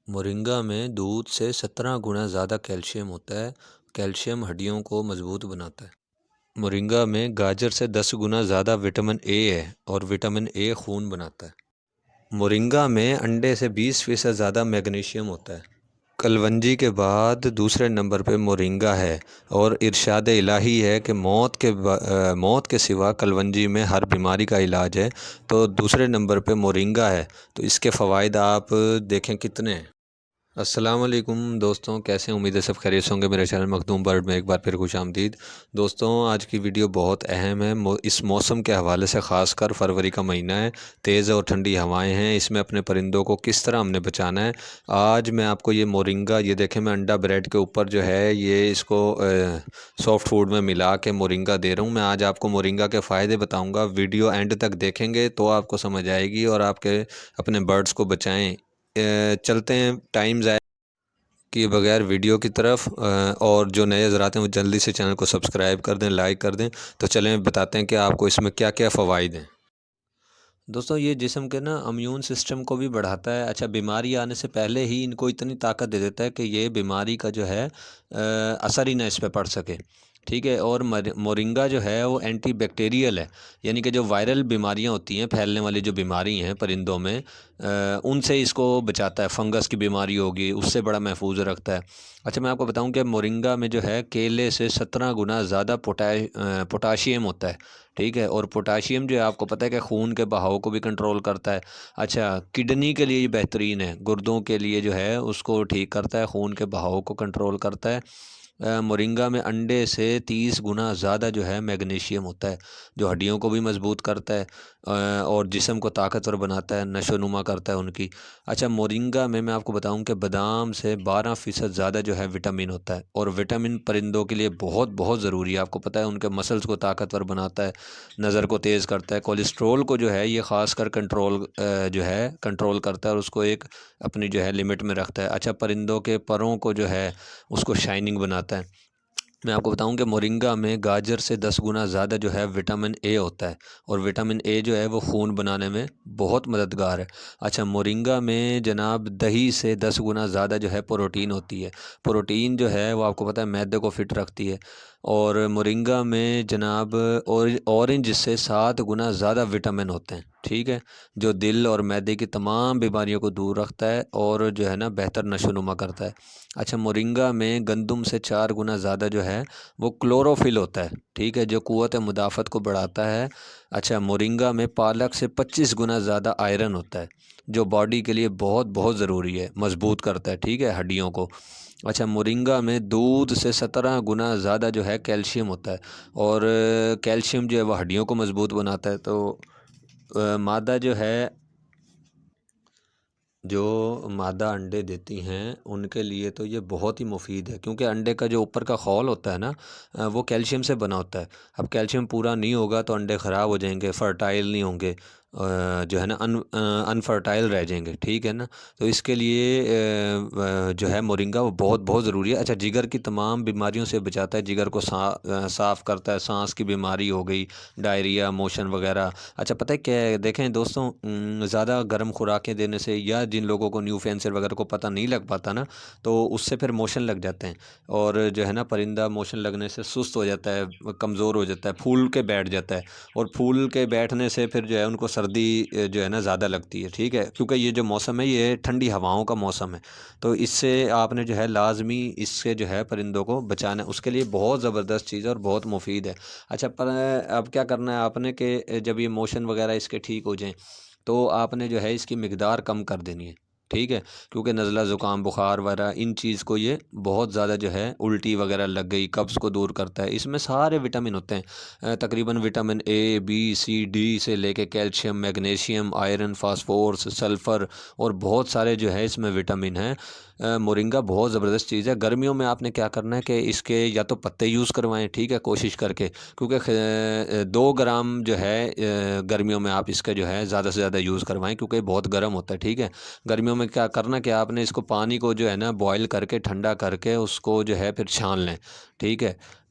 Moringa में दूध से 17 गुना ज़्यादा कैल्शियम होता है। कैल्शियम हड्डियों को मजबूत बनाता है। मोरिंगा में गाजर से 10 गुना ज़्यादा विटामिन ए है और विटामिन ए खून बनाता है। मोरिंगा में अंडे से 20% ज़्यादा मैग्नीशियम होता है। कलवंजी के बाद दूसरे नंबर पे मोरिंगा है और इरशाद इलाही है कि मौत के सिवा कलवंजी में हर बीमारी का इलाज है। तो दूसरे नंबर पे मोरिंगा है। तो इसके फ़वाइद आप देखें कितने हैं। अस्सलाम वालेकुम दोस्तों, कैसे हैं? उम्मीद है सब खैरियत से होंगे। मेरे चैनल मखदूम बर्ड में एक बार फिर खुश आमदीद। दोस्तों, आज की वीडियो बहुत अहम है। इस मौसम के हवाले से, ख़ासकर फरवरी का महीना है, तेज़ और ठंडी हवाएं हैं। इसमें अपने परिंदों को किस तरह हमने बचाना है, आज मैं आपको ये मोरिंगा, ये देखें मैं अंडा ब्रेड के ऊपर जो है ये इसको सॉफ्ट फूड में मिला के मोरिंगा दे रहा हूँ। मैं आज आपको मोरिंगा के फ़ायदे बताऊँगा। वीडियो एंड तक देखेंगे तो आपको समझ आएगी और आपके अपने बर्ड्स को बचाएँ। चलते हैं टाइम ज़ाया किए बगैर वीडियो की तरफ। और जो नए हज़रात हैं वो जल्दी से चैनल को सब्सक्राइब कर दें, लाइक कर दें। तो चलें बताते हैं कि आपको इसमें क्या क्या फ़वाइद हैं। दोस्तों, ये जिस्म के ना इम्यून सिस्टम को भी बढ़ाता है। अच्छा, बीमारी आने से पहले ही इनको इतनी ताकत दे देता है कि ये बीमारी का जो है असर ही ना इस पे पड़ सके। ठीक है। और मोरिंगा जो है वो एंटी बैक्टीरियल है, यानी कि जो वायरल बीमारियां होती हैं, फैलने वाली जो बीमारी हैं परिंदों में, उनसे इसको बचाता है। फंगस की बीमारी होगी उससे बड़ा महफूज रखता है। अच्छा, मैं आपको बताऊं कि मोरिंगा में जो है केले से 17 गुना ज़्यादा पोटाशियम होता है। ठीक है। और पोटाशियम जो है आपको पता है कि खून के बहाव को भी कंट्रोल करता है। अच्छा, किडनी के लिए बेहतरीन है, गुर्दों के लिए जो है उसको ठीक करता है, खून के बहाव को कंट्रोल करता है। मोरिंगा में अंडे से 30 गुना ज़्यादा जो है मैग्नीशियम होता है, जो हड्डियों को भी मजबूत करता है और जिस्म को ताकतवर बनाता है, नशोनुमा करता है उनकी। अच्छा, मोरिंगा में मैं आपको बताऊं कि बादाम से 12% ज़्यादा जो है विटामिन होता है, और विटामिन परिंदों के लिए बहुत बहुत ज़रूरी है। आपको पता है उनके मसल्स को ताकतवर बनाता है, नज़र को तेज़ करता है, कोलेस्ट्रोल को जो है ये ख़ास कर जो है कंट्रोल करता है और उसको एक अपनी जो है लिमिट में रखता है। अच्छा, परिंदों के परों को जो है उसको शाइनिंग बनाता है। मैं आपको बताऊं कि मोरिंगा में गाजर से 10 गुना ज़्यादा जो है विटामिन ए होता है, और विटामिन ए जो है वो खून बनाने में बहुत मददगार है। अच्छा, मोरिंगा में जनाब दही से 10 गुना ज़्यादा जो है प्रोटीन होती है। प्रोटीन जो है वो आपको पता है मैदे को फिट रखती है। और मोरिंगा में जनाब ऑरेंज से 7 गुना ज़्यादा विटामिन होते हैं। ठीक है। जो दिल और मैदे की तमाम बीमारियों को दूर रखता है और जो है ना बेहतर नशोनुमा करता है। अच्छा, मोरिंगा में गंदम से 4 गुना ज़्यादा जो है वो क्लोरोफिल होता है। ठीक है, जो क़ुव्वत मुदाफ़त को बढ़ाता है। अच्छा, मोरिंगा में पालक से 25 गुना ज़्यादा आयरन होता है, जो बॉडी के लिए बहुत बहुत ज़रूरी है, मजबूत करता है। ठीक है, हड्डियों को। अच्छा, मोरिंगा में दूध से 17 गुना ज़्यादा जो है कैल्शियम होता है, और कैल्शियम जो है वह हड्डियों को मजबूत बनाता है। तो मादा जो है, जो मादा अंडे देती हैं उनके लिए तो ये बहुत ही मुफीद है, क्योंकि अंडे का जो ऊपर का खौल होता है ना, वो कैल्शियम से बना होता है। अब कैल्शियम पूरा नहीं होगा तो अंडे ख़राब हो जाएंगे, फर्टाइल नहीं होंगे, जो है ना अनफर्टाइल रह जाएंगे। ठीक है ना। तो इसके लिए जो है मोरिंगा वो बहुत बहुत ज़रूरी है। अच्छा, जिगर की तमाम बीमारियों से बचाता है, जिगर को साफ़ करता है, सांस की बीमारी हो गई, डायरिया, मोशन वगैरह। अच्छा, पता है क्या है? देखें दोस्तों, ज़्यादा गर्म खुराकें देने से, या जिन लोगों को न्यू फैंसर वगैरह को पता नहीं लग पाता ना, तो उससे फिर मोशन लग जाते हैं, और जो है ना परिंदा मोशन लगने से सुस्त हो जाता है, कमज़ोर हो जाता है, फूल के बैठ जाता है। और फूल के बैठने से फिर जो है उनको सर्दी जो है ना ज़्यादा लगती है। ठीक है, क्योंकि ये जो मौसम है ये ठंडी हवाओं का मौसम है। तो इससे आपने जो है लाजमी इससे जो है परिंदों को बचाना है, उसके लिए बहुत ज़बरदस्त चीज़ है और बहुत मुफीद है। अच्छा, पर अब क्या करना है आपने कि जब ये मोशन वगैरह इसके ठीक हो जाएं तो आपने जो है इसकी मिकदार कम कर देनी है। ठीक है, क्योंकि नज़ला ज़ुकाम बुखार वगैरह इन चीज़ को ये बहुत ज़्यादा जो है, उल्टी वगैरह लग गई, कब्ज़ को दूर करता है। इसमें सारे विटामिन होते हैं, तकरीबन vitamin A B C D से लेके calcium, magnesium, iron, phosphorus, sulphur, और बहुत सारे जो है इसमें विटामिन हैं। मोरिंगा बहुत ज़बरदस्त चीज़ है। गर्मियों में आपने क्या करना है कि इसके या तो पत्ते यूज़ करवाएं, ठीक है, कोशिश करके, क्योंकि 2 ग्राम जो है गर्मियों में आप इसका जो है ज़्यादा से ज़्यादा यूज़ करवाएं, क्योंकि बहुत गर्म होता है। ठीक है। गर्मियों में क्या करना कि आपने इसको पानी को जो है ना बॉयल करके, ठंडा करके उसको जो है फिर छान लें। ठीक है।